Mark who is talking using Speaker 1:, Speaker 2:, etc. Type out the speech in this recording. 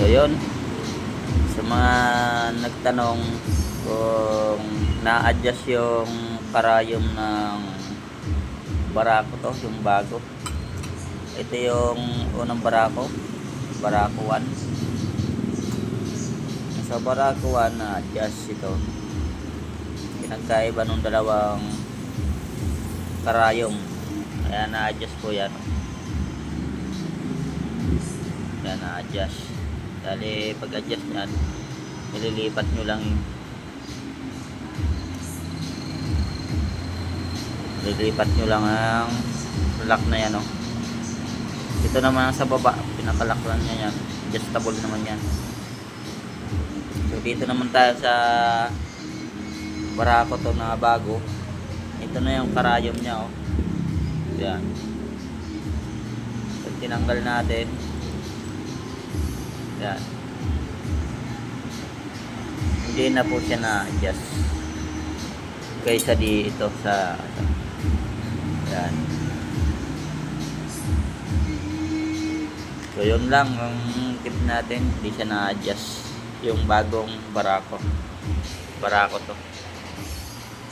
Speaker 1: yun, sa mga nagtanong kung na-adjust yung karayom ng Barako to, yung bago. Ito yung unang Barako, Barako 1. Sa Barako 1 na-adjust ito. Pinagkaiba ng dalawang karayom, kaya na-adjust po yan. Yan, na-adjust. Dali pag-adjust nyan, nililipat nyo lang yung ang lock na yan, oh. Ito naman sa baba, pinakalock lang niya yan, adjustable naman yan. So dito naman tayo sa Barako to na bago. Ito na yung karayom niya, oh. Yan. So tinanggal natin. Yan. Hindi na po siya na-adjust kaysa dito sa yan. So yun lang ang tip natin, hindi siya na-adjust yung bagong Barako to.